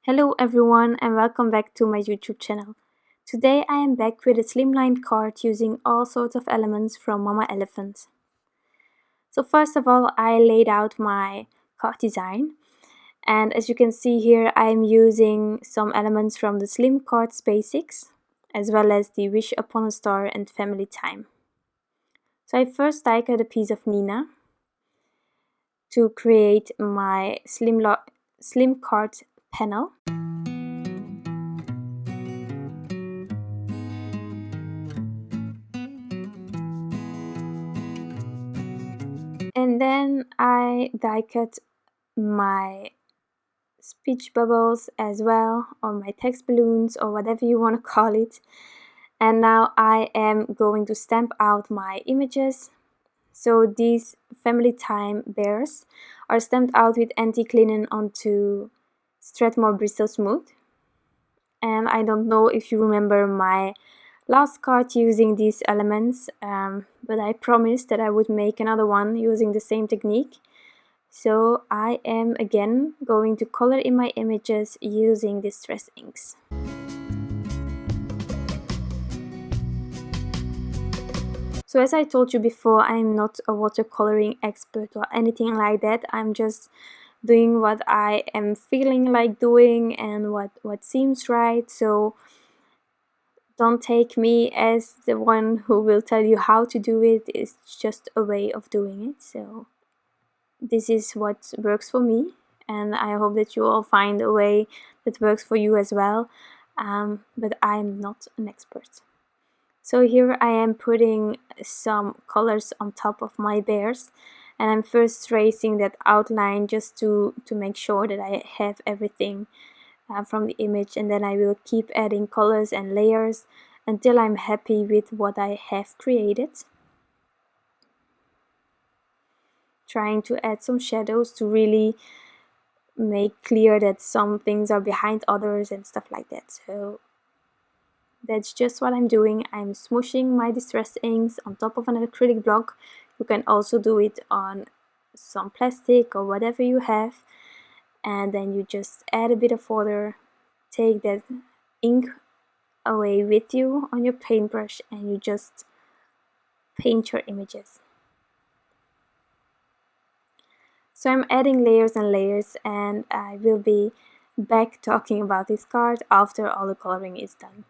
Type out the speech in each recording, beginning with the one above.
Hello everyone and welcome back to my YouTube channel. Today I am back with a slimline card using all sorts of elements from MOMMA Elephant. So first of all I laid out my card design, and as you can see here I am using some elements from the Slim Cards Basics as well as the Wish Upon a Star and Family Time. So I first die cut a piece of Neenah to create my slim card panel. And then I die cut my speech bubbles as well, or my text balloons, or whatever you want to call it. And now I am going to stamp out my images. So these Family Time bears are stamped out with antique linen onto Strathmore Bristol Smooth. And I don't know if you remember my last card using these elements, but I promised that I would make another one using the same technique. So I am again going to color in my images using distress inks. So as I told you before, I'm not a watercoloring expert or anything like that. I'm just doing what I am feeling like doing and what seems right. So don't take me as the one who will tell you how to do it. It's just a way of doing it. So this is what works for me, and I hope that you all find a way that works for you as well. But I'm not an expert. So here I am putting some colors on top of my bears, and I'm first tracing that outline just to make sure that I have everything from the image, and then I will keep adding colors and layers until I'm happy with what I have created. Trying to add some shadows to really make clear that some things are behind others and stuff like that. So that's just what I'm doing. I'm smooshing my distress inks on top of an acrylic block. You can also do it on some plastic or whatever you have, and then you just add a bit of water, take that ink away with you on your paintbrush, and you just paint your images. So I'm adding layers and layers, and I will be back talking about this card after all the coloring is done.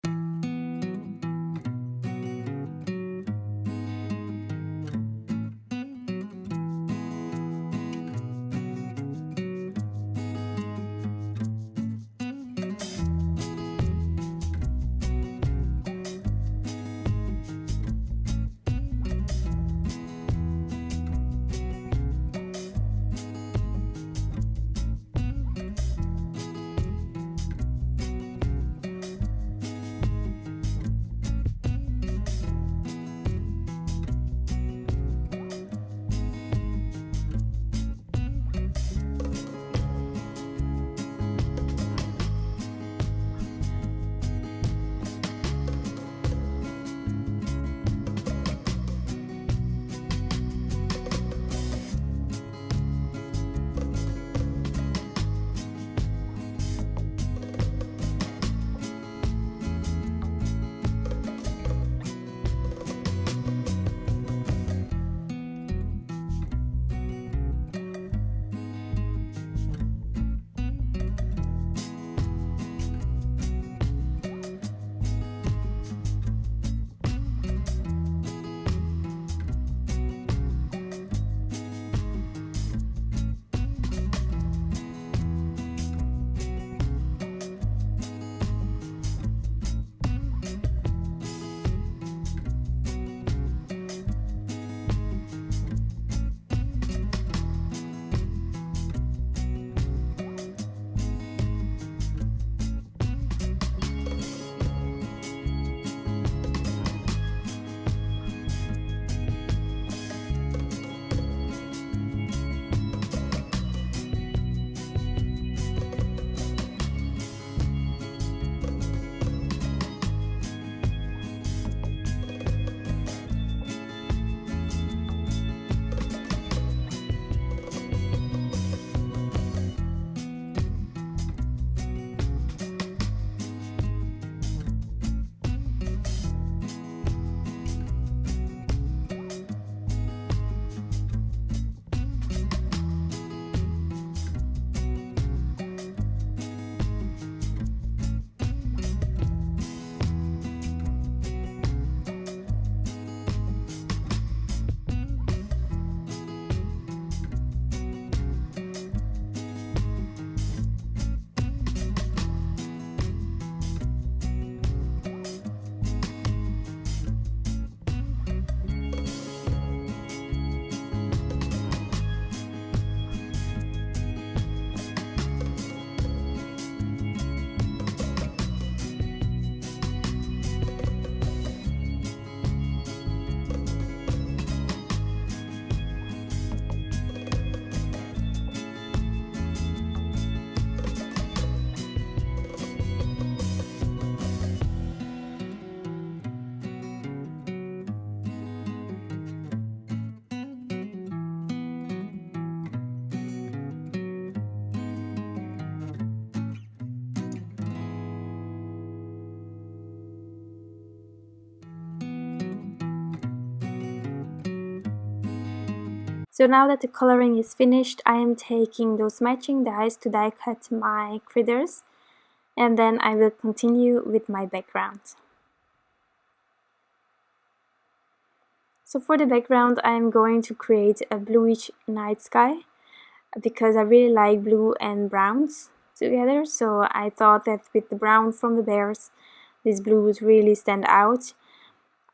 So now that the coloring is finished, I am taking those matching dies to die cut my critters, and then I will continue with my background. So for the background, I am going to create a bluish night sky because I really like blue and browns together. So I thought that with the brown from the bears, this blue would really stand out.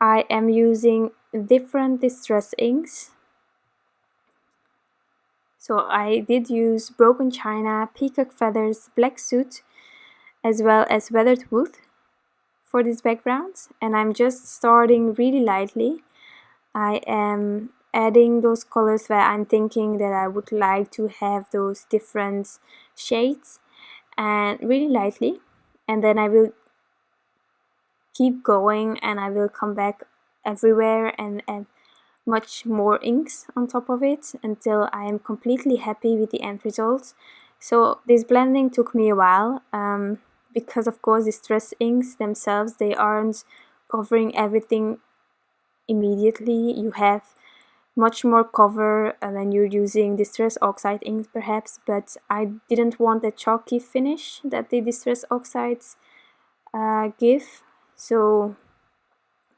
I am using different distress inks. So I did use broken china, peacock feathers, black soot, as well as weathered wood for this background, and I'm just starting really lightly. I am adding those colors where I'm thinking that I would like to have those different shades, and really lightly, and then I will keep going and I will come back everywhere and add much more inks on top of it until I am completely happy with the end result. So this blending took me a while because of course the distress inks themselves, they aren't covering everything immediately. You have much more cover when you're using distress oxide inks perhaps, but I didn't want the chalky finish that the distress oxides give. So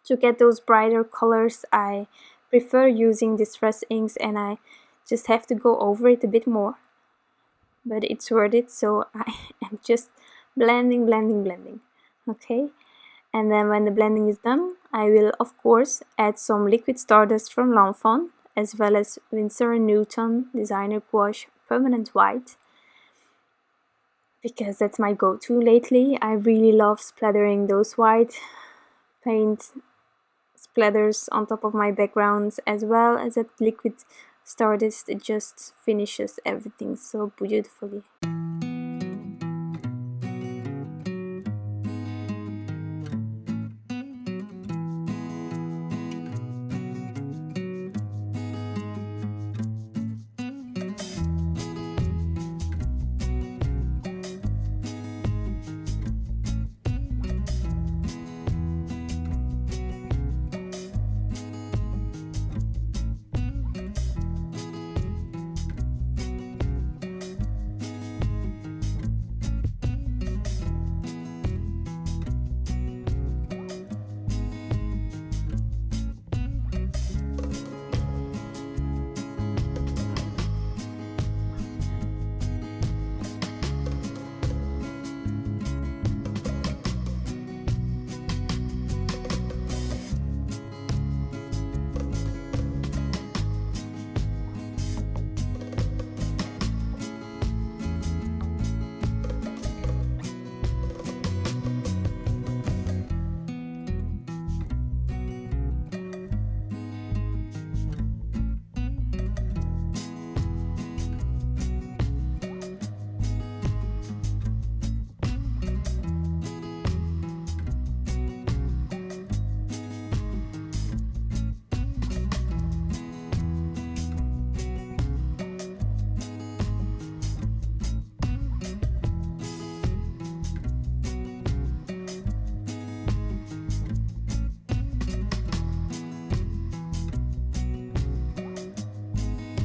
to get those brighter colors, I prefer using distress inks, and I just have to go over it a bit more, but it's worth it. So I am just blending. Okay, and then when the blending is done, I will of course add some liquid Stardust from Fawn, as well as Winsor & Newton Designer Gouache Permanent White, because that's my go-to lately. I really love splattering those white paint splatters on top of my backgrounds, as well as that liquid Stardust. It just finishes everything so beautifully.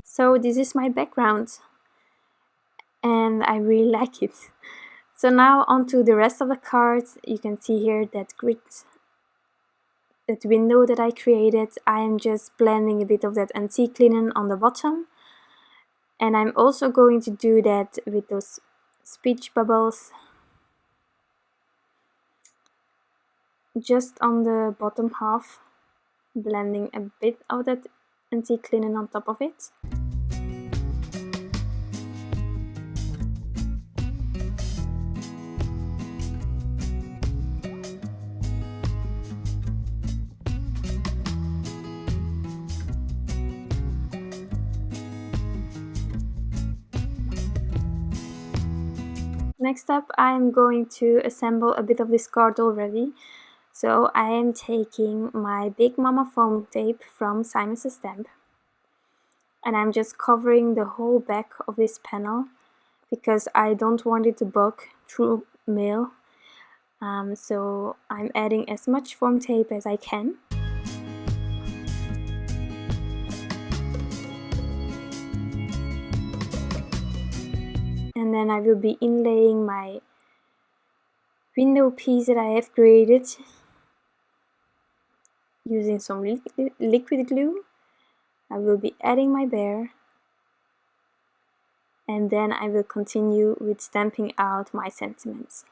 So this is my background, and I really like it. So now onto the rest of the cards. You can see here that grid, that window that I created. I am just blending a bit of that antique linen on the bottom, and I'm also going to do that with those speech bubbles just on the bottom half, blending a bit of that antique linen on top of it. Next up, I'm going to assemble a bit of this card already. So I am taking my big MOMMA foam tape from Simon's Stamp, and I'm just covering the whole back of this panel because I don't want it to bug through mail. So I'm adding as much foam tape as I can. and then I will be inlaying my window piece that I have created using some liquid glue. I will be adding my bear, and then I will continue with stamping out my sentiments.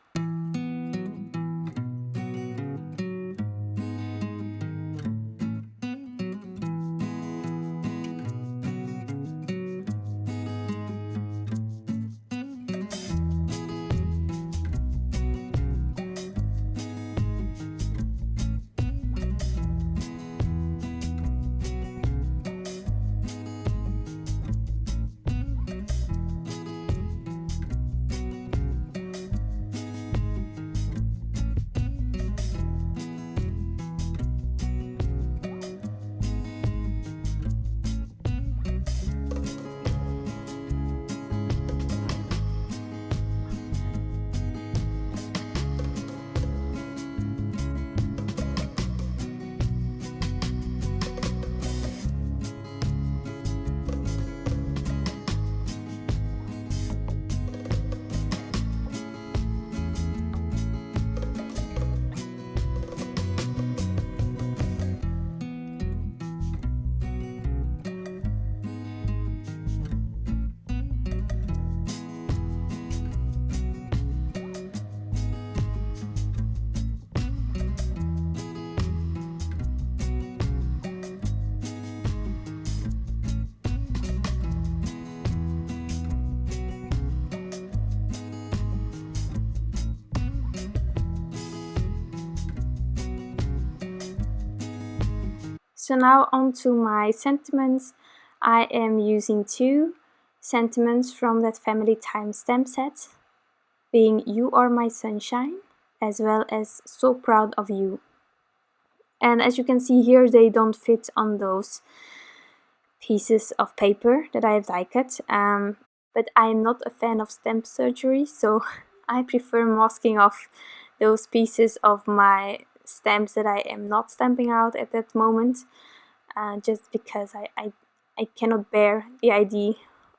So now onto my sentiments. I am using 2 sentiments from that Family Time stamp set, being You Are My Sunshine, as well as So Proud of You. And as you can see here, they don't fit on those pieces of paper that I have die cut. But I'm not a fan of stamp surgery, so I prefer masking off those pieces of my stamps that I am not stamping out at that moment, just because I cannot bear the idea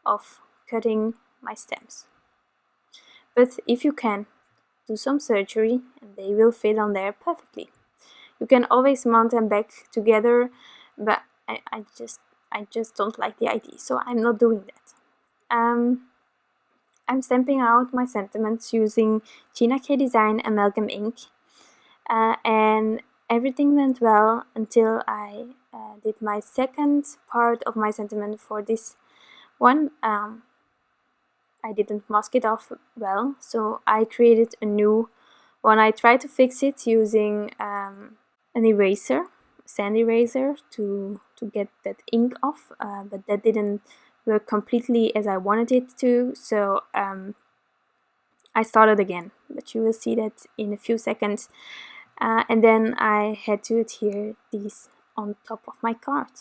of cutting my stamps. But if you can, do some surgery and they will fit on there perfectly. You can always mount them back together, but I just don't like the idea, so I'm not doing that. I'm stamping out my sentiments using Gina K Design Amalgam ink, and everything went well until I did my second part of my sentiment for this one. I didn't mask it off well, so I created a new one. I tried to fix it using an eraser, sand eraser, to get that ink off, but that didn't work completely as I wanted it to, so I started again, but you will see that in a few seconds. And then I had to adhere these on top of my card.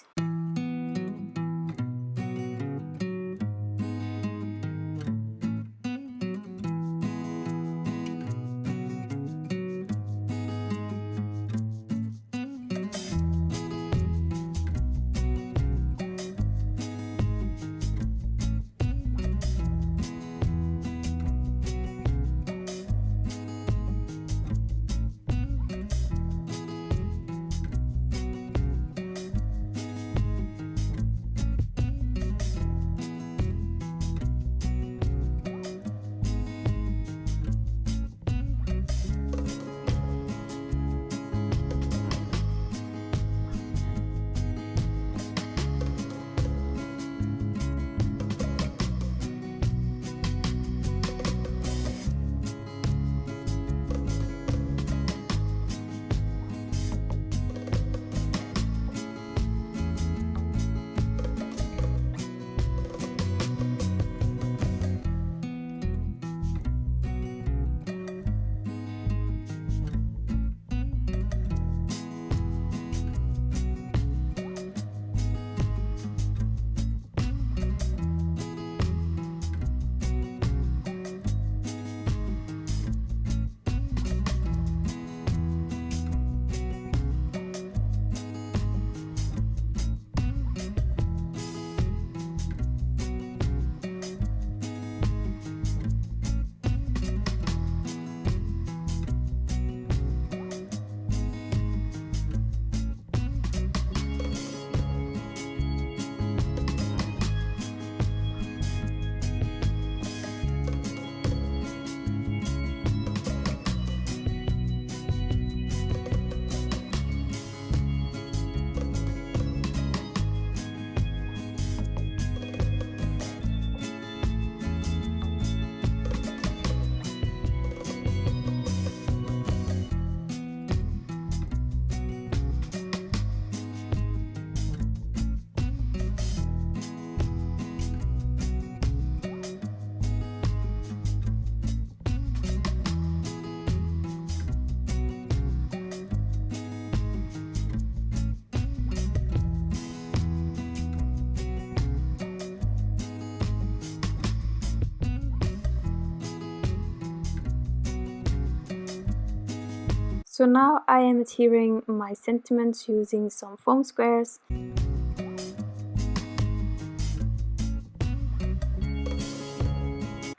So now I am adhering my sentiments using some foam squares.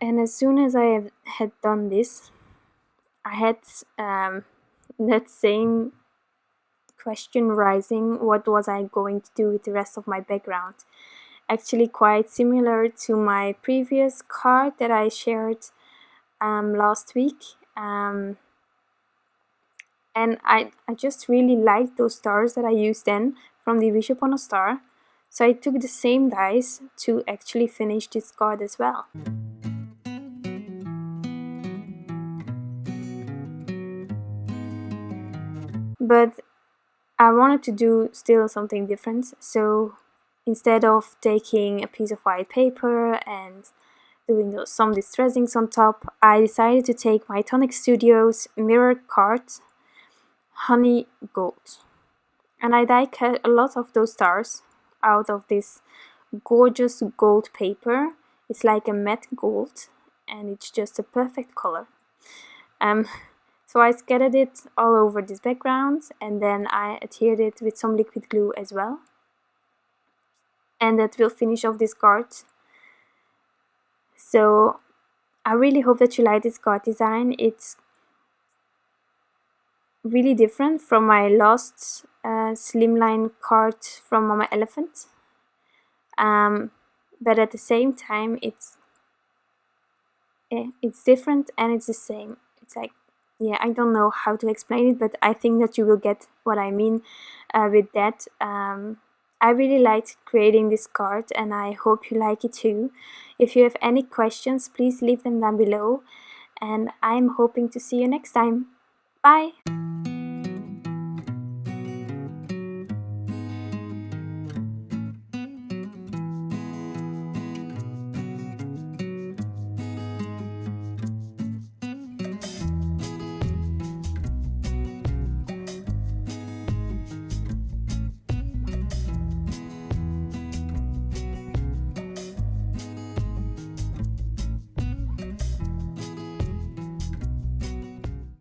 And as soon as I had done this, I had that same question rising, what was I going to do with the rest of my background? Actually quite similar to my previous card that I shared last week. And I just really liked those stars that I used then from the Wish Upon a Star. So I took the same dies to actually finish this card as well. But I wanted to do still something different, so instead of taking a piece of white paper and doing some distressings on top, I decided to take my Tonic Studios mirror card, Honey Gold. And I die cut a lot of those stars out of this gorgeous gold paper. It's like a matte gold, and it's just a perfect color. So I scattered it all over this background, and then I adhered it with some liquid glue as well. And that will finish off this card. So I really hope that you like this card design. It's really different from my last Slimline card from MOMMA Elephant. But at the same time, it's different and it's the same. It's like, yeah, I don't know how to explain it, but I think that you will get what I mean with that. I really liked creating this card, and I hope you like it too. If you have any questions, please leave them down below, and I'm hoping to see you next time. Bye!